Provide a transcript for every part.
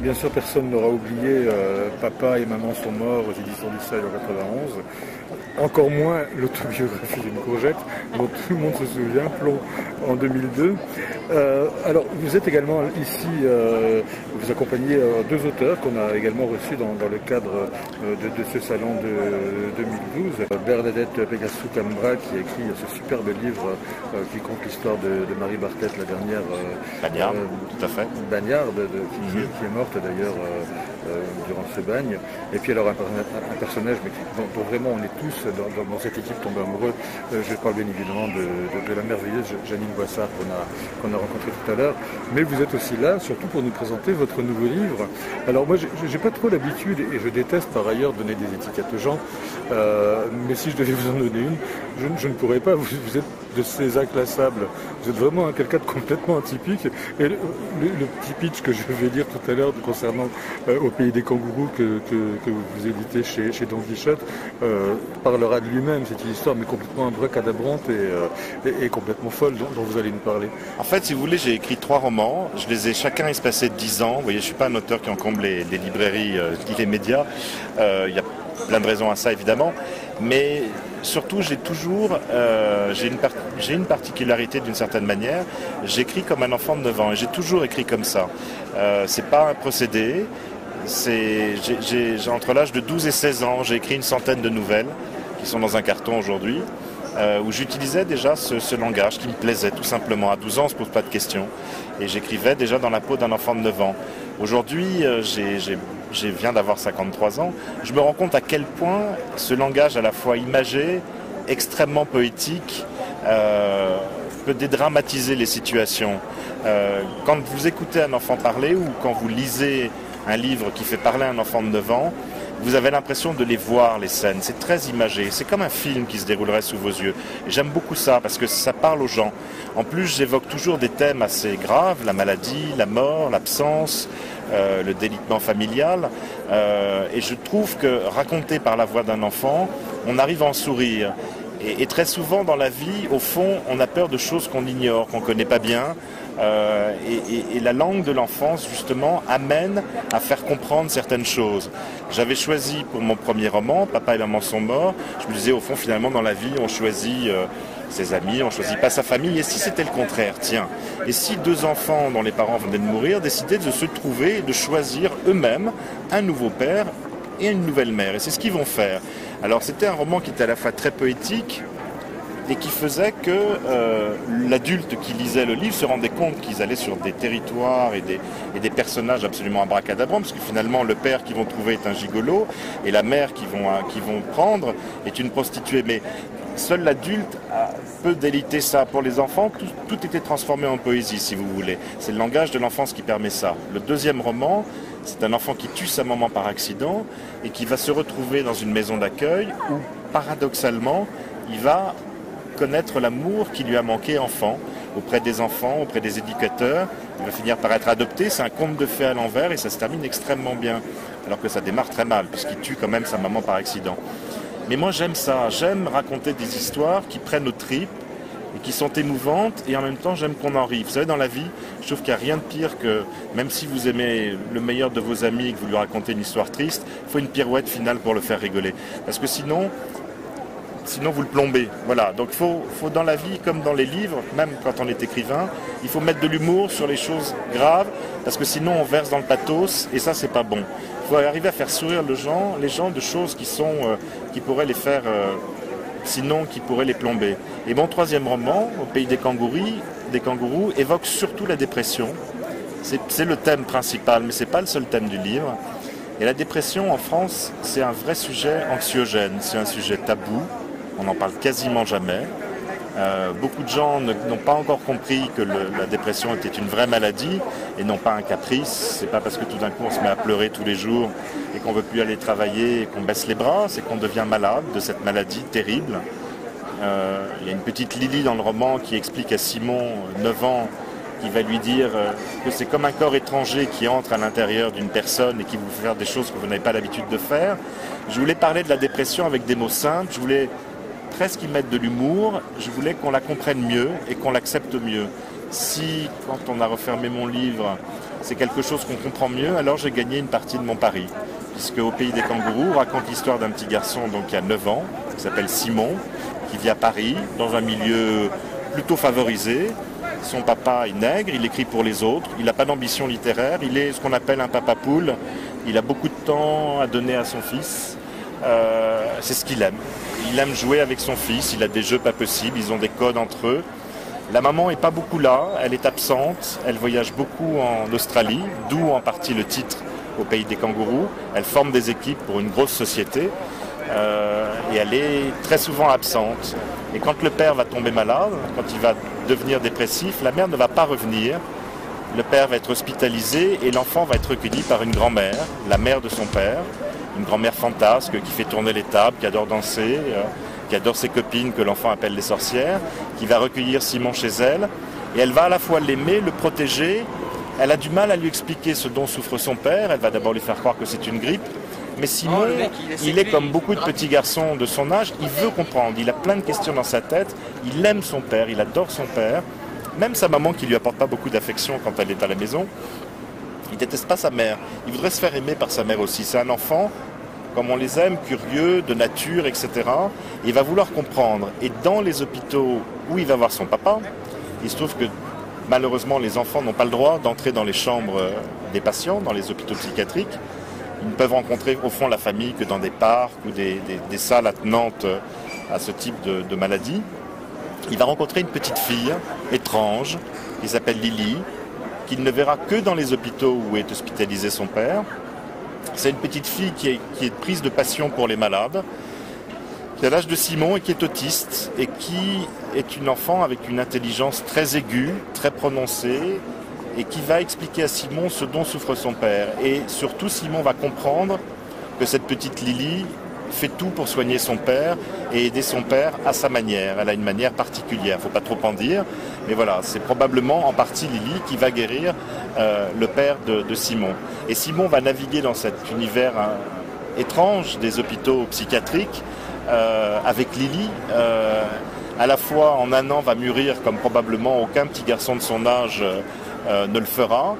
bien sûr, personne n'aura oublié Papa et Maman sont morts aux éditions du Seuil en 91. Encore moins l'autobiographie d'une courgette, dont tout le monde se souvient, Plomb en 2002. Alors, vous êtes également ici, vous accompagnez deux auteurs qu'on a également reçus dans le cadre de ce salon de 2012. Bernadette Pegassou-Cambra, qui a écrit ce superbe livre qui compte l'histoire de Marie Barthès, la dernière Bagnarde, tout à fait. Bagnarde, qui est morte d'ailleurs durant ce bagne. Et puis alors un personnage mais dont vraiment on est tous dans cette équipe tombés amoureux. Je parle bien évidemment de la merveilleuse Janine Boissard qu'on a rencontrée tout à l'heure. Mais vous êtes aussi là, surtout pour nous présenter votre nouveau livre. Alors moi, j'ai pas trop l'habitude, et je déteste par ailleurs donner des étiquettes aux gens, mais si je devais vous en donner une, je ne pourrais pas. Vous êtes de ces inclassables. Vous êtes vraiment quelqu'un de complètement atypique. Et le petit pitch que je vais lire tout à l'heure concernant Au pays des kangourous que vous éditez chez Don Quichotte parlera de lui-même. C'est une histoire mais complètement abracadabrante et complètement folle dont vous allez nous parler. En fait, si vous voulez, j'ai écrit 3 romans. Je les ai chacun espacés de 10 ans. Vous voyez, je ne suis pas un auteur qui encombre les librairies ni les médias. Il y a plein de raisons à ça, évidemment. Mais surtout, j'ai une particularité d'une certaine manière. J'écris comme un enfant de 9 ans et j'ai toujours écrit comme ça. C'est pas un procédé. J'ai entre l'âge de 12 et 16 ans, j'ai écrit une centaine de nouvelles qui sont dans un carton aujourd'hui, où j'utilisais déjà ce langage qui me plaisait tout simplement. À 12 ans, on ne se pose pas de questions. Et j'écrivais déjà dans la peau d'un enfant de 9 ans. Aujourd'hui, je viens d'avoir 53 ans. Je me rends compte à quel point ce langage à la fois imagé, extrêmement poétique, peut dédramatiser les situations. Quand vous écoutez un enfant parler ou quand vous lisez un livre qui fait parler un enfant de 9 ans, vous avez l'impression de les voir, les scènes. C'est très imagé. C'est comme un film qui se déroulerait sous vos yeux. Et j'aime beaucoup ça parce que ça parle aux gens. En plus, j'évoque toujours des thèmes assez graves, la maladie, la mort, l'absence, le délitement familial. Et je trouve que raconté par la voix d'un enfant, on arrive à en sourire. Et très souvent dans la vie, au fond, on a peur de choses qu'on ignore, qu'on ne connaît pas bien. Et la langue de l'enfance, justement, amène à faire comprendre certaines choses. J'avais choisi pour mon premier roman, Papa et Maman sont morts, je me disais, au fond, finalement, dans la vie, on choisit ses amis, on choisit pas sa famille. Et si c'était le contraire, tiens, et si 2 enfants dont les parents venaient de mourir décidaient de se trouver et de choisir eux-mêmes un nouveau père et une nouvelle mère. Et c'est ce qu'ils vont faire. Alors c'était un roman qui était à la fois très poétique et qui faisait que l'adulte qui lisait le livre se rendait compte qu'ils allaient sur des territoires et des personnages absolument abracadabrants, parce que finalement le père qu'ils vont trouver est un gigolo et la mère qu'ils vont prendre est une prostituée. Mais seul l'adulte peut déliter ça. Pour les enfants, tout était transformé en poésie, si vous voulez. C'est le langage de l'enfance qui permet ça. Le deuxième roman, c'est un enfant qui tue sa maman par accident et qui va se retrouver dans une maison d'accueil où, paradoxalement, il va connaître l'amour qui lui a manqué enfant, auprès des enfants, auprès des éducateurs. Il va finir par être adopté. C'est un conte de fées à l'envers et ça se termine extrêmement bien. Alors que ça démarre très mal, puisqu'il tue quand même sa maman par accident. Mais moi j'aime ça, j'aime raconter des histoires qui prennent aux tripes et qui sont émouvantes et en même temps j'aime qu'on en rit. Vous savez, dans la vie, je trouve qu'il n'y a rien de pire que, même si vous aimez le meilleur de vos amis et que vous lui racontez une histoire triste, il faut une pirouette finale pour le faire rigoler. Parce que sinon vous le plombez. Voilà. Donc il faut dans la vie, comme dans les livres, même quand on est écrivain, il faut mettre de l'humour sur les choses graves, parce que sinon on verse dans le pathos et ça c'est pas bon. Il faut arriver à faire sourire les gens de choses qui pourraient les faire, sinon qui pourraient les plomber. Et mon troisième roman, Au pays des kangourous, évoque surtout la dépression. C'est le thème principal, mais c'est pas le seul thème du livre. Et la dépression en France, c'est un vrai sujet anxiogène, c'est un sujet tabou. On n'en parle quasiment jamais. Beaucoup de gens n'ont pas encore compris que la dépression était une vraie maladie et non pas un caprice. C'est pas parce que tout d'un coup on se met à pleurer tous les jours et qu'on veut plus aller travailler et qu'on baisse les bras, c'est qu'on devient malade de cette maladie terrible. Il y a une petite Lily dans le roman qui explique à Simon, 9 ans, qui va lui dire que c'est comme un corps étranger qui entre à l'intérieur d'une personne et qui vous fait faire des choses que vous n'avez pas l'habitude de faire. Je voulais parler de la dépression avec des mots simples, je voulais presque y mettre de l'humour, je voulais qu'on la comprenne mieux et qu'on l'accepte mieux. Si, quand on a refermé mon livre, c'est quelque chose qu'on comprend mieux, alors j'ai gagné une partie de mon pari. Puisque Au pays des kangourous raconte l'histoire d'un petit garçon donc, qui a 9 ans, qui s'appelle Simon, qui vit à Paris, dans un milieu plutôt favorisé. Son papa est nègre, il écrit pour les autres, il n'a pas d'ambition littéraire, il est ce qu'on appelle un papa poule, il a beaucoup de temps à donner à son fils, c'est ce qu'il aime. Il aime jouer avec son fils, il a des jeux pas possibles, ils ont des codes entre eux. La maman n'est pas beaucoup là, elle est absente, elle voyage beaucoup en Australie, d'où en partie le titre Au pays des kangourous. Elle forme des équipes pour une grosse société et elle est très souvent absente. Et quand le père va tomber malade, quand il va devenir dépressif, la mère ne va pas revenir. Le père va être hospitalisé et l'enfant va être recueilli par une grand-mère, la mère de son père, une grand-mère fantasque qui fait tourner les tables, qui adore danser, qui adore ses copines que l'enfant appelle les sorcières, qui va recueillir Simon chez elle. Et elle va à la fois l'aimer, le protéger. Elle a du mal à lui expliquer ce dont souffre son père. Elle va d'abord lui faire croire que c'est une grippe. Mais Simon, il est comme beaucoup de petits garçons de son âge, il veut comprendre. Il a plein de questions dans sa tête. Il aime son père, il adore son père. Même sa maman qui lui apporte pas beaucoup d'affection quand elle est à la maison. Il déteste pas sa mère. Il voudrait se faire aimer par sa mère aussi. C'est un enfant, comme on les aime, curieux, de nature, etc. Et il va vouloir comprendre. Et dans les hôpitaux où il va voir son papa, il se trouve que malheureusement, les enfants n'ont pas le droit d'entrer dans les chambres des patients, dans les hôpitaux psychiatriques. Ils ne peuvent rencontrer au fond la famille que dans des parcs ou des salles attenantes à ce type de maladie. Il va rencontrer une petite fille étrange qui s'appelle Lily, qu'il ne verra que dans les hôpitaux où est hospitalisé son père. C'est une petite fille qui est prise de passion pour les malades, qui a l'âge de Simon et qui est autiste et qui est une enfant avec une intelligence très aiguë, très prononcée et qui va expliquer à Simon ce dont souffre son père. Et surtout, Simon va comprendre que cette petite Lily fait tout pour soigner son père et aider son père à sa manière. Elle a une manière particulière, il ne faut pas trop en dire, mais voilà, c'est probablement en partie Lily qui va guérir le père de Simon. Et Simon va naviguer dans cet univers étrange des hôpitaux psychiatriques avec Lily. À la fois en un an va mûrir comme probablement aucun petit garçon de son âge ne le fera.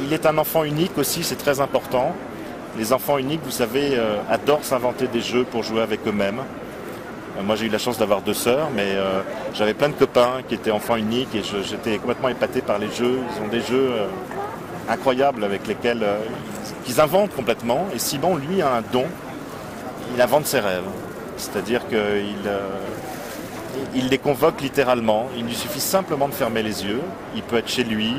Il est un enfant unique aussi, c'est très important. Les enfants uniques, vous savez, adorent s'inventer des jeux pour jouer avec eux-mêmes. Moi, j'ai eu la chance d'avoir 2 sœurs, mais j'avais plein de copains qui étaient enfants uniques et j'étais complètement épaté par les jeux. Ils ont des jeux incroyables avec lesquels ils inventent complètement. Et Simon, lui, a un don. Il invente ses rêves. C'est-à-dire qu'il les convoque littéralement. Il lui suffit simplement de fermer les yeux. Il peut être chez lui,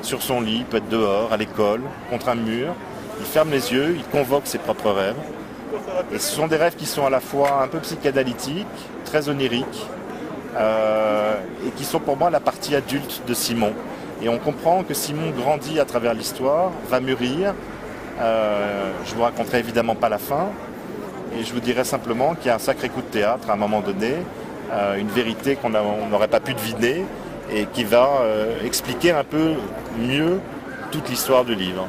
sur son lit, il peut être dehors, à l'école, contre un mur. Il ferme les yeux, il convoque ses propres rêves. Et ce sont des rêves qui sont à la fois un peu psychanalytiques, très oniriques, et qui sont pour moi la partie adulte de Simon. Et on comprend que Simon grandit à travers l'histoire, va mûrir. Je ne vous raconterai évidemment pas la fin. Et je vous dirai simplement qu'il y a un sacré coup de théâtre à un moment donné, une vérité qu'on n'aurait pas pu deviner et qui va expliquer un peu mieux toute l'histoire du livre.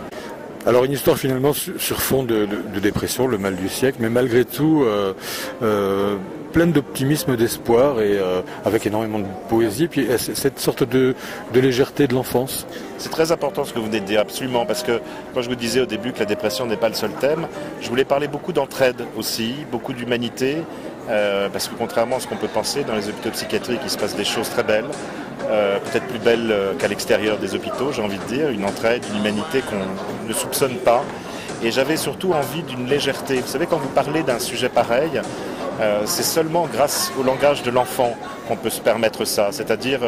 Alors une histoire finalement sur fond de dépression, le mal du siècle, mais malgré tout pleine d'optimisme, d'espoir et avec énormément de poésie, puis cette sorte de légèreté de l'enfance. C'est très important ce que vous venez de dire, absolument, parce que quand je vous disais au début que la dépression n'est pas le seul thème, je voulais parler beaucoup d'entraide aussi, beaucoup d'humanité, parce que contrairement à ce qu'on peut penser, dans les hôpitaux psychiatriques, il se passe des choses très belles, peut-être plus belles qu'à l'extérieur des hôpitaux, j'ai envie de dire, une entraide, une humanité qu'on ne soupçonne pas. Et j'avais surtout envie d'une légèreté. Vous savez, quand vous parlez d'un sujet pareil, c'est seulement grâce au langage de l'enfant qu'on peut se permettre ça. C'est-à-dire,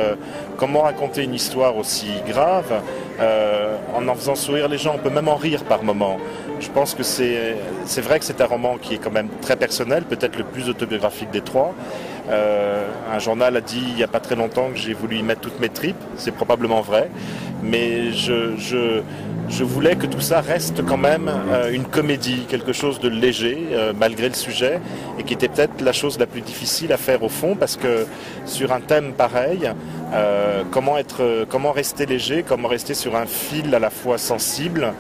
comment raconter une histoire aussi grave en faisant sourire les gens. On peut même en rire par moments. Je pense que c'est vrai que c'est un roman qui est quand même très personnel, peut-être le plus autobiographique des 3. Un journal a dit il n'y a pas très longtemps que j'ai voulu y mettre toutes mes tripes. C'est probablement vrai. Mais je voulais que tout ça reste quand même une comédie, quelque chose de léger, malgré le sujet, et qui était peut-être la chose la plus difficile à faire au fond, parce que sur un thème pareil, comment rester léger, comment rester sur un fil à la fois sensible,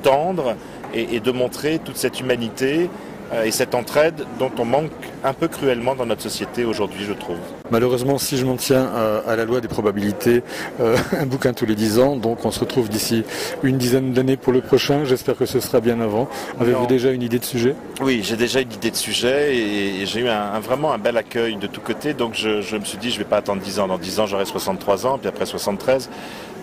tendre, et de montrer toute cette humanité et cette entraide dont on manque un peu cruellement dans notre société aujourd'hui, je trouve. Malheureusement, si je m'en tiens à la loi des probabilités, un bouquin tous les 10 ans, donc on se retrouve d'ici une dizaine d'années pour le prochain. J'espère que ce sera bien avant. Avez-vous déjà une idée de sujet? Oui, j'ai déjà une idée de sujet et j'ai eu vraiment un bel accueil de tous côtés. Donc je me suis dit, je ne vais pas attendre 10 ans. Dans 10 ans, j'aurai 63 ans, puis après 73.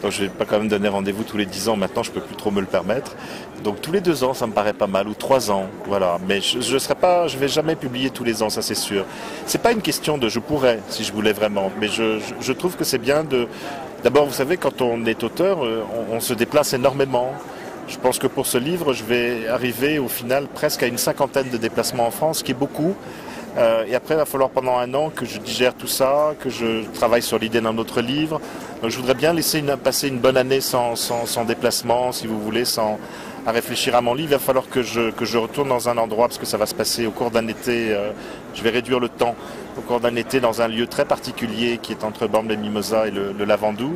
Donc je ne vais pas quand même donner rendez-vous tous les 10 ans. Maintenant, je ne peux plus trop me le permettre. Donc tous les 2 ans, ça me paraît pas mal, ou 3 ans. Voilà. Mais je vais jamais publier tous les ans, ça c'est sûr. C'est pas une question de je pourrais, si je voulais vraiment. Mais je trouve que c'est bien de... D'abord, vous savez, quand on est auteur, on se déplace énormément. Je pense que pour ce livre, je vais arriver au final presque à une 50aine de déplacements en France, ce qui est beaucoup. Et après, il va falloir pendant 1 an que je digère tout ça, que je travaille sur l'idée d'un autre livre. Donc je voudrais bien passer une bonne année sans déplacement, si vous voulez, à réfléchir à mon livre. Il va falloir que je retourne dans un endroit, parce que ça va se passer au cours d'un été. Je vais réduire le temps au cours d'un été dans un lieu très particulier qui est entre Bormes-les-Mimosas et le Lavandou.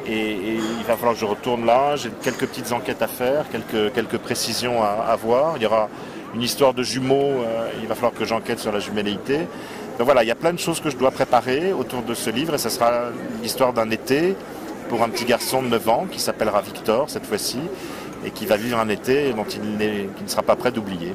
Et il va falloir que je retourne là. J'ai quelques petites enquêtes à faire, quelques précisions à voir. Il y aura une histoire de jumeaux, il va falloir que j'enquête sur la jumelléité. Donc voilà, il y a plein de choses que je dois préparer autour de ce livre et ça sera l'histoire d'un été pour un petit garçon de 9 ans qui s'appellera Victor cette fois-ci et qui va vivre un été dont qui ne sera pas prêt d'oublier.